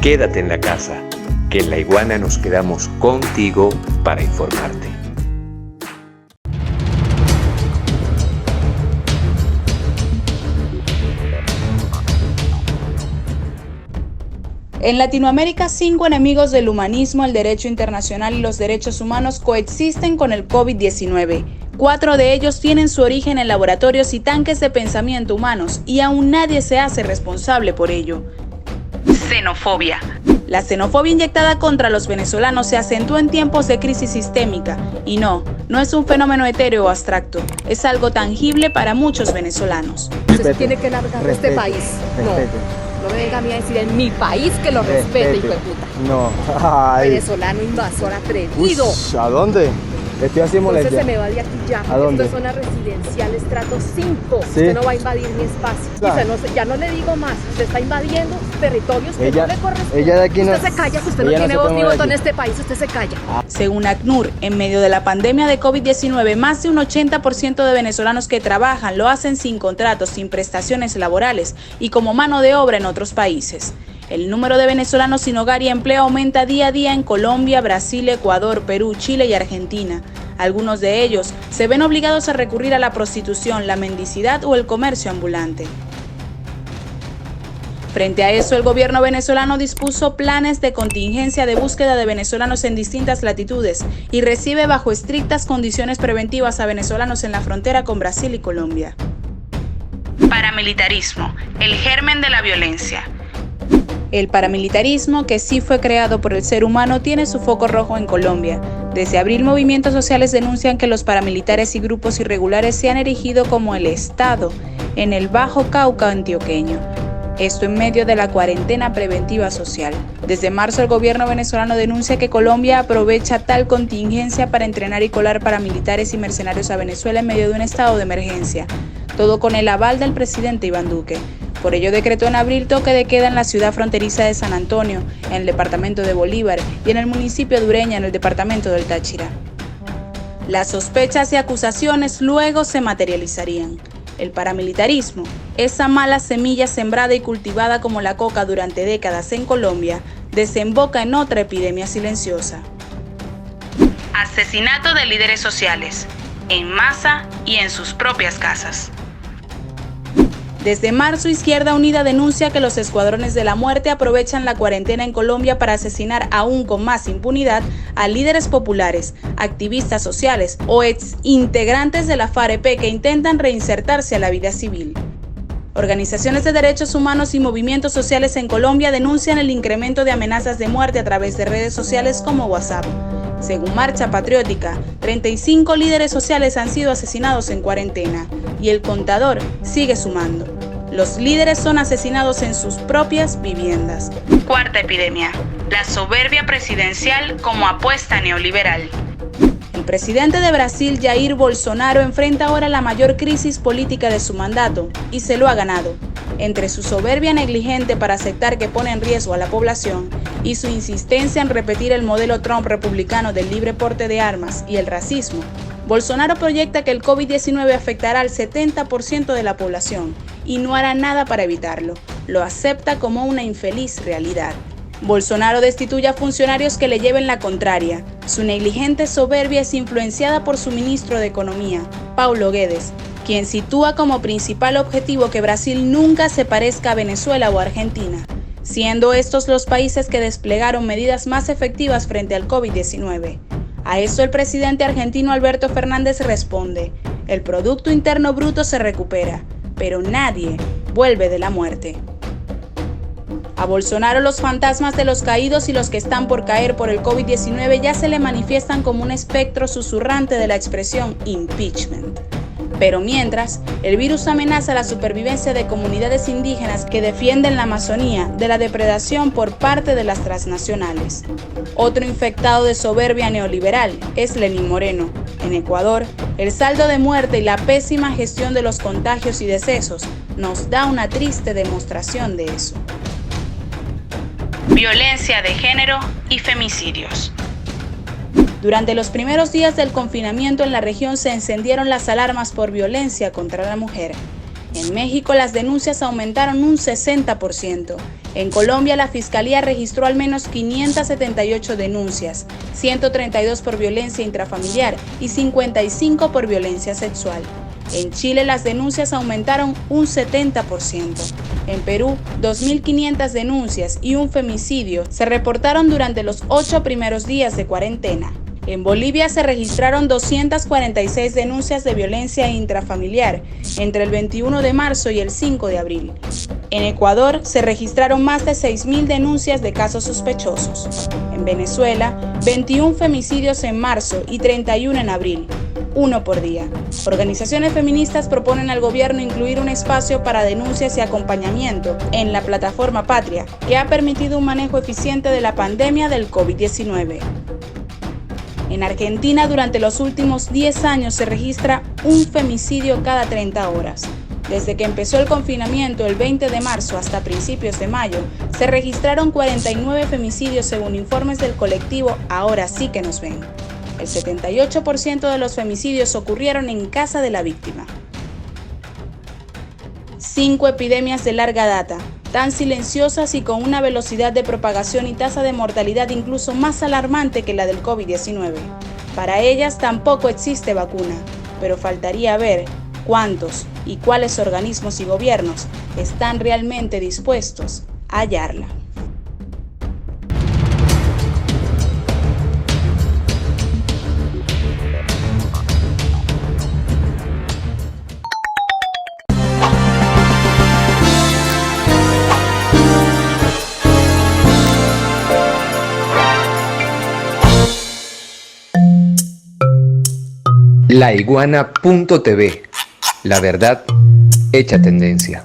Quédate en la casa, que en La Iguana nos quedamos contigo para informarte. En Latinoamérica, 5 enemigos del humanismo, el derecho internacional y los derechos humanos coexisten con el COVID-19. 4 de ellos tienen su origen en laboratorios y tanques de pensamiento humanos, y aún nadie se hace responsable por ello. Xenofobia. La xenofobia inyectada contra los venezolanos se acentuó en tiempos de crisis sistémica, y no es un fenómeno etéreo o abstracto, es algo tangible para muchos venezolanos. Usted se tiene que largar de este país. No me venga a mí a decir en mi país que lo respete, hijo de puta. No. Ay. Venezolano invasor atrevido. Ush, ¿a dónde? Estoy así molestia. Entonces se me va de aquí ya. ¿A dónde? Esto es zona residencial, estrato 5. ¿Sí? Usted no va a invadir mi espacio. Claro. Ya no le digo más. Usted está invadiendo territorios que no le corresponden. Ella de aquí no. Usted se calla, que usted no tiene voz ni voto en este país. Usted se calla. Según ACNUR, en medio de la pandemia de COVID-19, más de un 80% de venezolanos que trabajan lo hacen sin contratos, sin prestaciones laborales y como mano de obra en otros países. El número de venezolanos sin hogar y empleo aumenta día a día en Colombia, Brasil, Ecuador, Perú, Chile y Argentina. Algunos de ellos se ven obligados a recurrir a la prostitución, la mendicidad o el comercio ambulante. Frente a eso, el gobierno venezolano dispuso planes de contingencia de búsqueda de venezolanos en distintas latitudes y recibe bajo estrictas condiciones preventivas a venezolanos en la frontera con Brasil y Colombia. Paramilitarismo, el germen de la violencia. El paramilitarismo, que sí fue creado por el ser humano, tiene su foco rojo en Colombia. Desde abril, movimientos sociales denuncian que los paramilitares y grupos irregulares se han erigido como el Estado en el Bajo Cauca antioqueño. Esto en medio de la cuarentena preventiva social. Desde marzo, el gobierno venezolano denuncia que Colombia aprovecha tal contingencia para entrenar y colar paramilitares y mercenarios a Venezuela en medio de un estado de emergencia. Todo con el aval del presidente Iván Duque. Por ello decretó en abril toque de queda en la ciudad fronteriza de San Antonio, en el departamento de Bolívar y en el municipio de Ureña, en el departamento del Táchira. Las sospechas y acusaciones luego se materializarían. El paramilitarismo, esa mala semilla sembrada y cultivada como la coca durante décadas en Colombia, desemboca en otra epidemia silenciosa. Asesinato de líderes sociales, en masa y en sus propias casas. Desde marzo, Izquierda Unida denuncia que los escuadrones de la muerte aprovechan la cuarentena en Colombia para asesinar aún con más impunidad a líderes populares, activistas sociales o ex integrantes de la FAREP que intentan reinsertarse a la vida civil. Organizaciones de derechos humanos y movimientos sociales en Colombia denuncian el incremento de amenazas de muerte a través de redes sociales como WhatsApp. Según Marcha Patriótica, 35 líderes sociales han sido asesinados en cuarentena y el contador sigue sumando. Los líderes son asesinados en sus propias viviendas. Cuarta epidemia, la soberbia presidencial como apuesta neoliberal. El presidente de Brasil, Jair Bolsonaro, enfrenta ahora la mayor crisis política de su mandato y se lo ha ganado. Entre su soberbia negligente para aceptar que pone en riesgo a la población y su insistencia en repetir el modelo Trump republicano del libre porte de armas y el racismo, Bolsonaro proyecta que el COVID-19 afectará al 70% de la población y no hará nada para evitarlo. Lo acepta como una infeliz realidad. Bolsonaro destituye a funcionarios que le lleven la contraria. Su negligente soberbia es influenciada por su ministro de Economía, Paulo Guedes, quien sitúa como principal objetivo que Brasil nunca se parezca a Venezuela o Argentina, siendo estos los países que desplegaron medidas más efectivas frente al COVID-19. A esto el presidente argentino Alberto Fernández responde: el Producto Interno Bruto se recupera, pero nadie vuelve de la muerte. A Bolsonaro los fantasmas de los caídos y los que están por caer por el COVID-19 ya se le manifiestan como un espectro susurrante de la expresión impeachment. Pero mientras, el virus amenaza la supervivencia de comunidades indígenas que defienden la Amazonía de la depredación por parte de las transnacionales. Otro infectado de soberbia neoliberal es Lenín Moreno. En Ecuador, el saldo de muerte y la pésima gestión de los contagios y decesos nos da una triste demostración de eso. Violencia de género y femicidios. Durante los primeros días del confinamiento en la región se encendieron las alarmas por violencia contra la mujer. En México las denuncias aumentaron un 60% En Colombia, la Fiscalía registró al menos 578 denuncias, 132 por violencia intrafamiliar y 55 por violencia sexual. En Chile, las denuncias aumentaron un 70%. En Perú, 2.500 denuncias y un femicidio se reportaron durante los 8 primeros días de cuarentena. En Bolivia se registraron 246 denuncias de violencia intrafamiliar entre el 21 de marzo y el 5 de abril. En Ecuador se registraron más de 6.000 denuncias de casos sospechosos. En Venezuela, 21 femicidios en marzo y 31 en abril, uno por día. Organizaciones feministas proponen al gobierno incluir un espacio para denuncias y acompañamiento en la plataforma Patria, que ha permitido un manejo eficiente de la pandemia del COVID-19. En Argentina, durante los últimos 10 años se registra un femicidio cada 30 horas. Desde que empezó el confinamiento el 20 de marzo hasta principios de mayo, se registraron 49 femicidios según informes del colectivo Ahora sí que nos ven. El 78% de los femicidios ocurrieron en casa de la víctima. 5 epidemias de larga data, tan silenciosas y con una velocidad de propagación y tasa de mortalidad incluso más alarmante que la del COVID-19. Para ellas tampoco existe vacuna, pero faltaría ver cuántos y cuáles organismos y gobiernos están realmente dispuestos a hallarla. Laiguana.tv, la verdad hecha tendencia.